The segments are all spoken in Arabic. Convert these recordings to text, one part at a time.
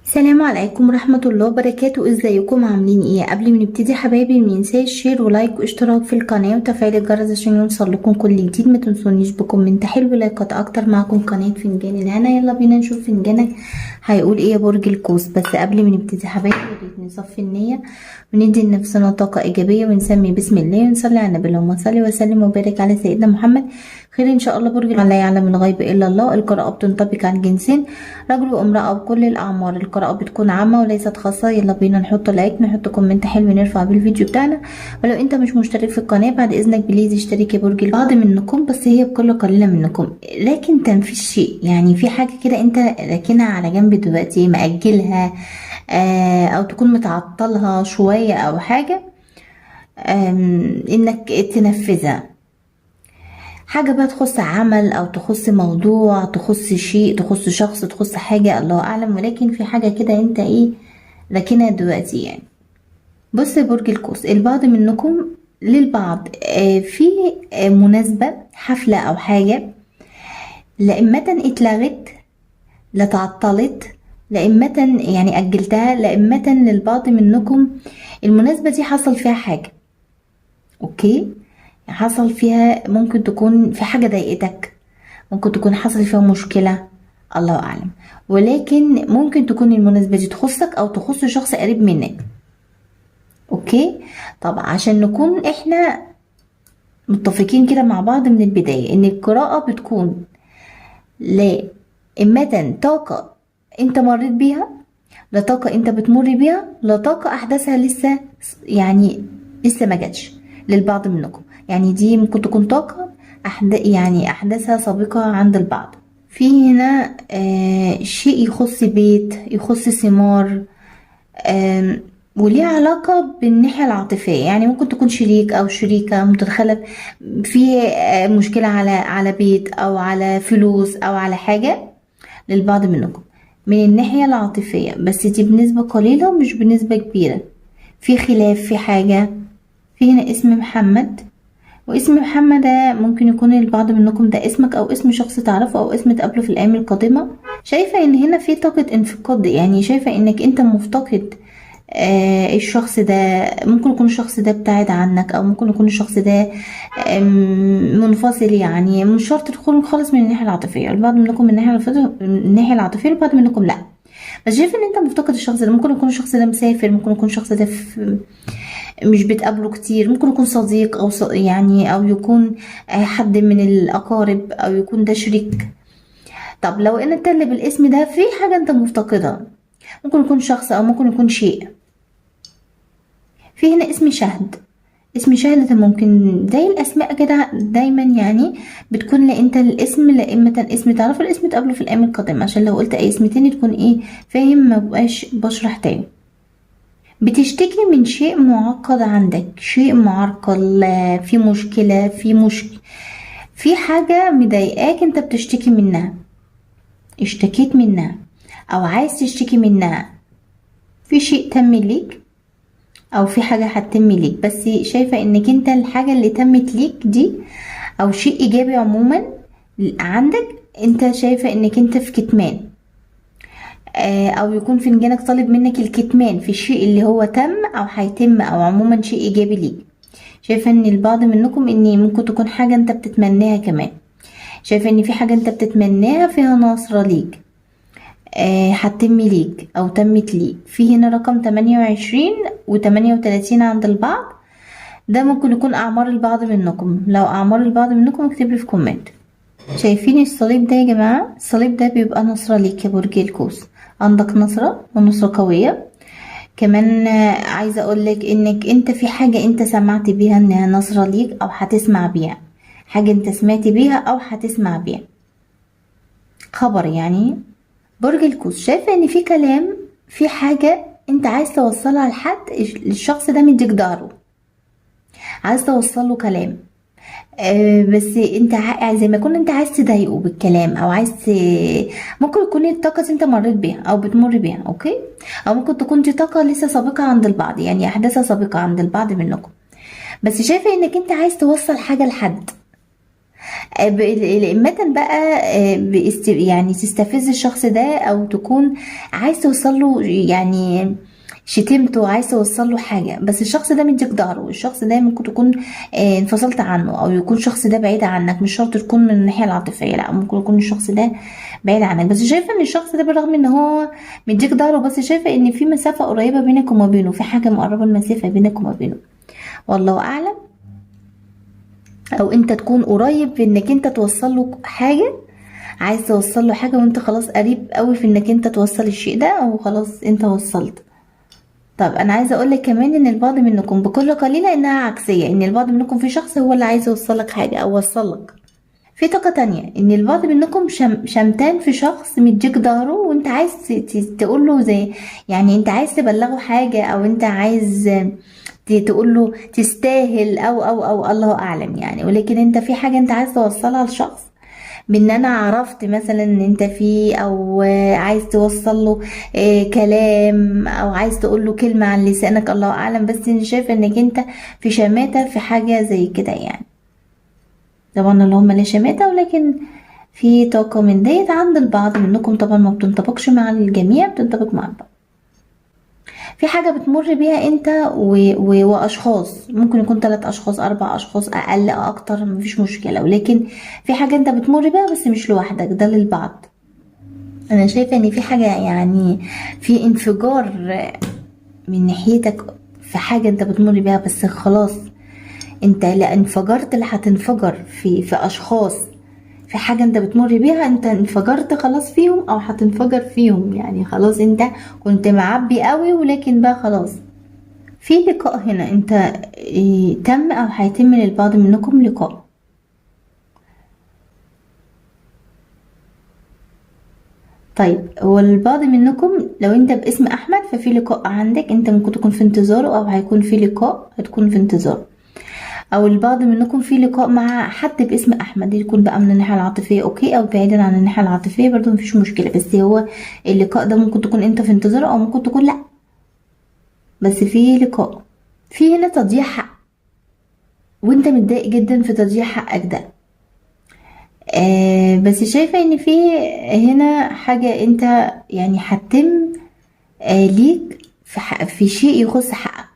السلام عليكم ورحمة الله وبركاته. ازيكم عاملين ايه؟ قبل ما نبتدي حبايبي مننساش شير ولايك واشتراك في القناة وتفعيل الجرس عشان يوصل لكم كل جديد. ما تنسونيش بكومنت حلو لايكات اكتر. معكم قناة فنجان الهنا. يلا بينا نشوف فنجانك هيقول ايه يا برج القوس. بس قبل ما نبتدي حبايبي ياريت نصفي النية وندي لنفسنا طاقة ايجابية ونسمي بسم الله ونصلي على النبي. اللهم صل وسلم وبارك على سيدنا محمد. خير ان شاء الله. برج لا يعلم الغيب الا الله. القراءة بتنطبق على الجنسين رجل وامرأة وكل الاعمار. القراءة بتكون عامة وليست خاصة. يلا بينا نحط لايك نحط كومنت حلو نرفع بالفيديو بتاعنا. ولو انت مش مشترك في القناة بعد اذنك بليز اشترك يا برج. البعض منكم بس هي بكل قليلة منكم لكن تنفيذ شيء، يعني في حاجة كده انت راكنها على جنب دلوقتي مأجلها او تكون متعطلها شوية او حاجة انك تنفذها. حاجة بقى تخص عمل او تخص موضوع تخص شيء تخص شخص تخص حاجة الله اعلم، ولكن في حاجة كده انت ايه لكنها دلوقتي يعني. بص يا برج القوس، البعض منكم للبعض في مناسبة حفلة او حاجة لإمة اتلغت لتعطلت لإمة يعني أجلتها لإمة. للبعض منكم المناسبة دي حصل فيها حاجة اوكي، حصل فيها ممكن تكون في حاجة ضايقتك، ممكن تكون حصل فيها مشكلة الله أعلم، ولكن ممكن تكون المناسبة دي تخصك أو تخص شخص قريب منك. اوكي، طب عشان نكون احنا متفقين كده مع بعض من البداية ان القراءة بتكون لإمة طاقة انت مريت بيها، لا طاقة انت بتمر بيها، لا طاقة احداثها لسه يعني لسه ما جاتش للبعض منكم. يعني دي ممكن تكون طاقة يعني احداثها سابقة عند البعض. في هنا شيء يخص بيت يخص ثمار وليه علاقة بالناحية العاطفية. يعني ممكن تكون شريك أو شريكة متدخلة في مشكلة على بيت أو على فلوس أو على حاجة للبعض منكم من الناحية العاطفية، بس دي بنسبة قليلة ومش بنسبة كبيرة. في خلاف في حاجة. في هنا اسم محمد، واسم محمد ده ممكن يكون البعض منكم ده اسمك او اسم شخص تعرفه او اسم تقابله في الايام القادمة. شايفة ان هنا في طاقة انفقاد، يعني شايفة انك انت مفتقد الشخص ده. ممكن يكون الشخص ده ابتعد عنك او ممكن يكون الشخص ده منفصل، يعني مش شرط تكون خالص من الناحية العاطفية. البعض منكم من الناحية العاطفية البعض منكم لا، بس شايفة ان انت مفتقد الشخص ده. ممكن يكون الشخص ده مسافر، ممكن يكون الشخص ده مش بتقابله كتير، ممكن يكون صديق او يعني او يكون حد من الاقارب او يكون ده شريك. طب لو انت اللي بالاسم ده في حاجة انت مفتقدها، ممكن يكون شخص او ممكن يكون شيء. في هنا اسم شهد. اسم شهد ده ممكن زي الاسماء كده دايما يعني بتكون انت الاسم لإمة اسم تعرفه الاسم تقابله في الايام القادمة، عشان لو قلت اي اسم تاني تكون ايه فاهم، ما بقاش بشرح تاني. بتشتكي من شيء معقد عندك، شيء معرقل، في مشكلة في حاجة مضايقاك انت بتشتكي منها، اشتكيت منها او عايز تشتكي منها. في شيء تم ليك او في حاجة هتتم ليك، بس شايفة انك انت الحاجة اللي تمت ليك دي او شيء ايجابي عموما عندك، انت شايفة انك انت في كتمان او يكون فنجانك طالب منك الكتمان في الشيء اللي هو تم او هيتم او عموما شيء ايجابي ليك. شايفة ان البعض منكم ان ممكن تكون حاجة انت بتتمناها كمان. شايفة ان في حاجة انت بتتمناها فيها نصرة ليك هتتم ليك او تمت ليك. في هنا رقم 28 و38 عند البعض، ده ممكن يكون اعمار البعض منكم. لو اعمار البعض منكم اكتب لي في كومنت. شايفين الصليب ده يا جماعة؟ الصليب ده بيبقى نصرة ليك يا برج القوس، عندك نصرة ونصرة قوية كمان. عايزة اقولك انك انت في حاجة انت سمعت بيها انها نصرة ليك او هتسمع بيها، حاجة انت سمعت بيها او هتسمع بيها خبر يعني. برج القوس شايفة ان في كلام، في حاجة انت عايز توصلها لحد الشخص ده مديك ظهره، عايز توصله كلام بس انت زي ما يكون انت عايز تضايقه بالكلام او عايز ممكن يكون الطاقة دي انت مريت بيها او بتمر بيها اوكي، او ممكن تكون دي طاقة لسه سابقة عند البعض، يعني احداثها سابقة عند البعض منكم. بس شايفة انك انت عايز توصل حاجة لحد، مثلا بقى يعني تستفز الشخص ده او تكون عايز توصل له يعني شتمته، عايز توصل له حاجه، بس الشخص ده مديك ظهره، الشخص ده ممكن تكون انفصلت عنه، او يكون الشخص ده بعيد عنك، مش شرط تكون من الناحيه العاطفيه، لا ممكن يكون الشخص ده بعيد عنك، بس شايفه ان الشخص ده بالرغم ان هو مديك ظهره، بس شايفه ان في مسافه قريبه بينك وما بينه، في حاجه مقربه المسافه بينك وما بينه، والله اعلم. او انت تكون قريب في انك انت توصل له حاجه، عايز توصل له حاجه وانت خلاص قريب قوي في انك انت توصل الشيء ده، او خلاص انت وصلت. طب انا عايزه اقول لك كمان ان البعض منكم بكل قليله انها عكسيه، ان البعض منكم في شخص هو اللي عايز يوصلك حاجه او وصلك. في طاقه تانية ان البعض منكم شمتان في شخص مديك ظهره، وانت عايز تقول له زي، يعني انت عايز تبلغه حاجه، او انت عايز تقول له تستاهل، او الله اعلم يعني، ولكن انت في حاجه انت عايز توصلها لشخص، بان انا عرفت مثلا ان انت فيه، او عايز توصل له كلام، او عايز تقول له كلمة عن لسانك، الله اعلم، بس انا شايفه انك انت في شماتة في حاجة زي كده يعني. طبعا اللهم لا شماتة، ولكن في طاقة من ديت عند البعض منكم، طبعا ما بتنطبقش مع الجميع، بتنطبق مع البعض. في حاجة بتمر بيها انت واشخاص، ممكن يكون 3 اشخاص 4 اشخاص، اقل اكتر مفيش مشكلة، ولكن في حاجة انت بتمر بيها بس مش لوحدك، ده للبعض. انا شايفة ان في حاجة يعني في انفجار من ناحيتك في حاجة انت بتمر بيها، بس خلاص انت لا انفجرت، لا هتنفجر في اشخاص، في حاجة انت بتمر بيها، انت انفجرت خلاص فيهم، او هتنفجر فيهم يعني، خلاص انت كنت معبي قوي، ولكن بقى خلاص في لقاء هنا انت تم او هيتم للبعض منكم لقاء. طيب هو البعض منكم لو انت باسم احمد، ففي لقاء عندك انت ممكن تكون في انتظاره، او هيكون في لقاء هتكون في انتظاره. او البعض منكم في لقاء مع حد باسم احمد، يكون بقى من الناحيه العاطفيه اوكي، او بعيدا عن الناحيه العاطفيه برضو مفيش مشكله، بس هو اللقاء ده ممكن تكون انت في انتظاره، او ممكن تكون لا، بس في لقاء. في هنا تضييع حق، وانت متضايق جدا في تضييع حقك ده. بس شايفه ان في هنا حاجه انت يعني هتتم ليك في في شيء يخص حقك،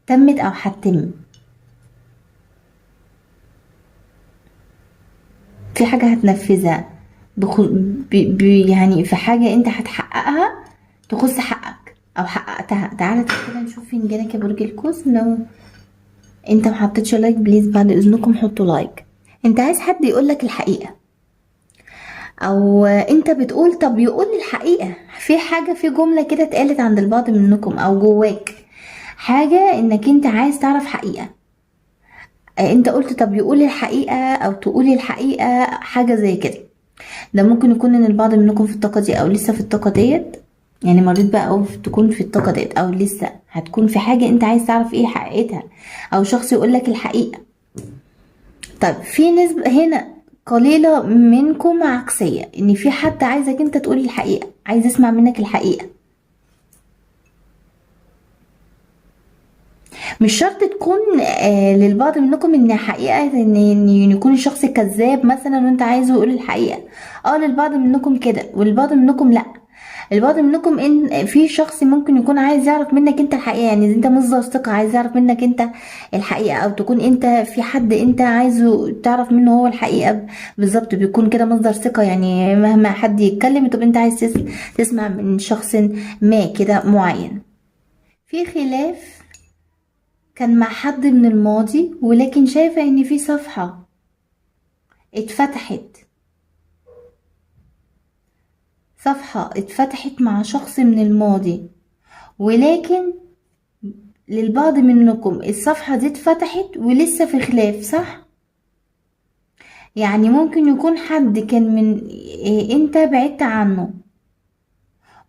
تمت او هتتم، في حاجة هتنفذها يعني في حاجة انت هتحققها تخص حقك او حققتها. تعالى كده نشوف فنجانك يا برج القوس، لو انت محطتش لايك بليز بعد اذنكم حطوا لايك. انت عايز حد يقولك الحقيقة، او انت بتقول طب يقول لي الحقيقة، في حاجة في جملة كده اتقالت عند البعض منكم، او جواك حاجة انك انت عايز تعرف حقيقة، انت قلت طب يقولي الحقيقة او تقولي الحقيقة، حاجة زي كده. ده ممكن يكون ان البعض منكم في الطاقة دي، او لسه في الطاقة ديت، يعني مريت بقى، او تكون في الطاقة ديت، او لسه هتكون في حاجة انت عايز تعرف ايه حقيقتها، او شخص يقولك الحقيقة. طيب في نسبة هنا قليلة منكم عكسية، ان في حد عايزك انت تقولي الحقيقة، عايز يسمع منك الحقيقة. مش شرط تكون للبعض منكم ان حقيقة ان يكون الشخص كذاب مثلا وانت عايزه يقول الحقيقة، للبعض منكم كده، والبعض منكم لا. البعض منكم ان في شخص ممكن يكون عايز يعرف منك انت الحقيقة، يعني إذا انت مصدر ثقة عايز يعرف منك انت الحقيقة، او تكون انت في حد انت عايزه تعرف منه هو الحقيقة بالظبط، بيكون كده مصدر ثقة، يعني مهما حد يتكلم طب انت عايز تسمع من شخص ما كده معين. في خلاف كان مع حد من الماضي، ولكن شايفة ان في صفحة اتفتحت، صفحة اتفتحت مع شخص من الماضي، ولكن للبعض منكم الصفحة دي اتفتحت ولسه في خلاف، صح؟ يعني ممكن يكون حد كان من انت بعدت عنه،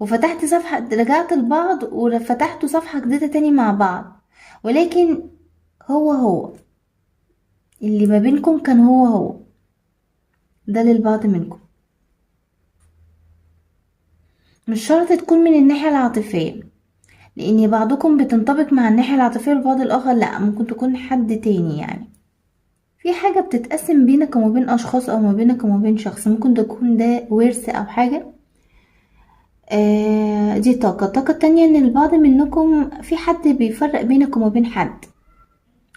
وفتحت صفحة، رجعت لبعض وفتحتوا صفحة جديدة تاني مع بعض، ولكن هو اللي ما بينكم كان هو، ده للبعض منكم. مش شرط تكون من الناحية العاطفية، لان بعضكم بتنطبق مع الناحية العاطفية والبعض الاخر لا، ممكن تكون حد تاني يعني. في حاجة بتتقسم بينك وما بين اشخاص او ما بينك وما بين شخص، ممكن تكون ده ورث او حاجة. دي الطاقة التانية ان البعض منكم في حد بيفرق بينك وما بين حد،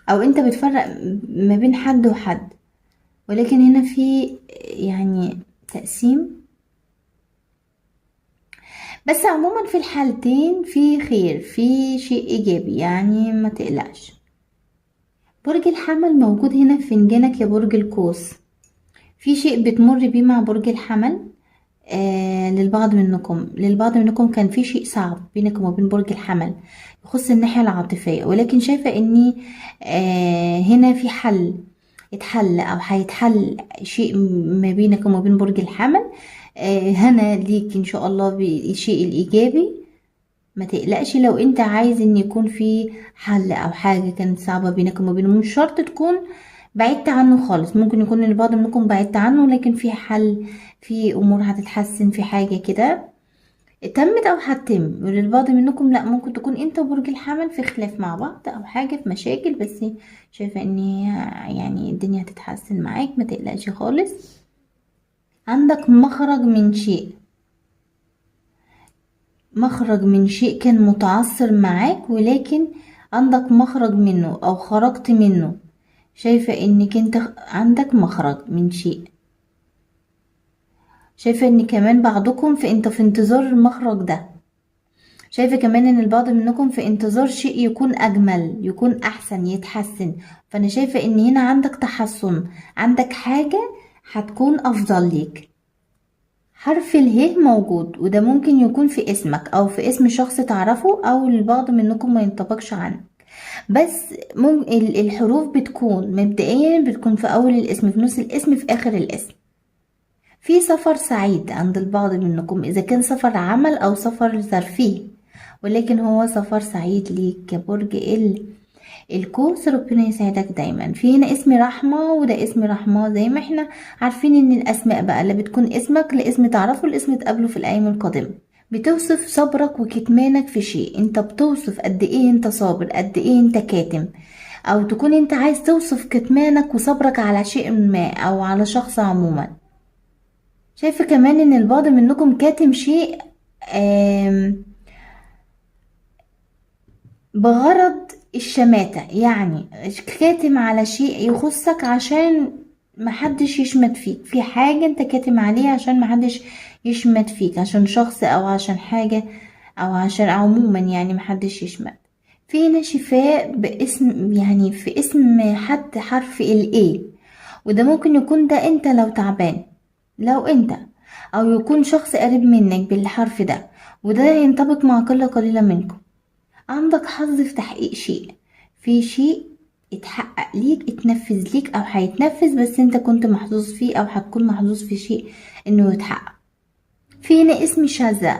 او انت بتفرق ما بين حد وحد، ولكن هنا في يعني تقسيم. بس عموما في الحالتين في خير، في شيء ايجابي، يعني ما تقلقش. برج الحمل موجود هنا في فنجانك يا برج القوس. في شيء بتمر بيه مع برج الحمل. للبعض منكم كان في شيء صعب بينك وما بين برج الحمل يخص الناحية العاطفية، ولكن شايفة اني هنا في حل اتحل او هيتحل شيء ما بينك وما بين برج الحمل. هنا ليك ان شاء الله بالشيء الايجابي. ما تقلقش، لو انت عايز ان يكون في حل او حاجة كانت صعبة بينك وما بينه، مش شرط تكون بعدت عنه خالص، ممكن يكون البعض منكم بعدت عنه لكن في حل، في امور هتتحسن، في حاجة كده تمت او هتتم. وللبعض منكم لا، ممكن تكون انت وبرج الحمل في خلاف مع بعض او حاجة في مشاكل، بس شايفة ان يعني الدنيا هتتحسن معاك، ما تقلقش خالص. عندك مخرج من شيء كان متعثر معاك، ولكن عندك مخرج منه او خرجت منه. شايفة انك انت عندك مخرج من شيء. شايفة ان كمان بعضكم انت في انتظار المخرج ده. شايفة كمان ان البعض منكم في انتظار شيء يكون اجمل، يكون احسن، يتحسن. فانا شايفة ان هنا عندك تحسن، عندك حاجة هتكون افضل ليك. حرف اله موجود، وده ممكن يكون في اسمك او في اسم شخص تعرفه، او البعض منكم ما ينطبقش عنه. بس الحروف بتكون مبدئيا بتكون في اول الاسم، في نص الاسم، في اخر الاسم. في سفر سعيد عند البعض منكم، اذا كان سفر عمل او سفر ترفيه، ولكن هو سفر سعيد ليك كبرج القوس. ربنا يسعدك دايما. في هنا اسم رحمة، وده اسم رحمة، زي ما احنا عارفين ان الاسماء بقى اللي بتكون اسمك لاسم تعرفه، الاسم تقابله في الايام القادمة. بتوصف صبرك وكتمانك في شيء، انت بتوصف قد ايه انت صابر، قد ايه انت كاتم، او تكون انت عايز توصف كتمانك وصبرك على شيء ما او على شخص عموما. شايفة كمان ان البعض منكم كاتم شيء بغرض الشماتة، يعني كاتم على شيء يخصك عشان محدش يشمت فيك، في حاجة انت كاتم عليها عشان محدش يشمت فيك، عشان شخص او عشان حاجة او عشان عموما، يعني محدش يشمت. في هنا شفاء باسم، يعني في اسم حد حرف الايه، وده ممكن يكون ده انت لو تعبان، لو انت، او يكون شخص قريب منك بالحرف ده، وده ينطبق مع قلة قليلة منكم. عندك حظ في تحقيق شيء، في شيء اتحقق ليك، اتنفذ ليك او هيتنفذ، بس انت كنت محظوظ فيه او هتكون محظوظ في شيء انه يتحقق. في هنا اسم شذا،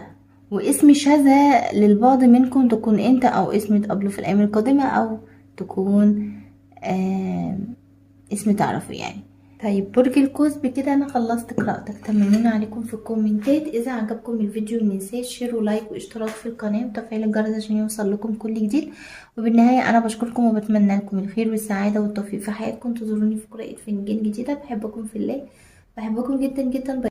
واسم شذا للبعض منكم تكون انت، او اسم تقابله في الايام القادمة، او تكون آه اسم تعرفه يعني. طيب برج القوس، بكده انا خلصت قراءتك. طمنونا عليكم في الكومنتات. اذا عجبكم الفيديو متنساش شير ولايك واشتراك في القناه وتفعيل الجرس عشان يوصل لكم كل جديد. وبالنهايه انا بشكركم وبتمنى لكم الخير والسعاده والتوفيق في حياتكم. تزوروني في قراءه فنجان جديده. بحبكم في الله، بحبكم جدا جدا.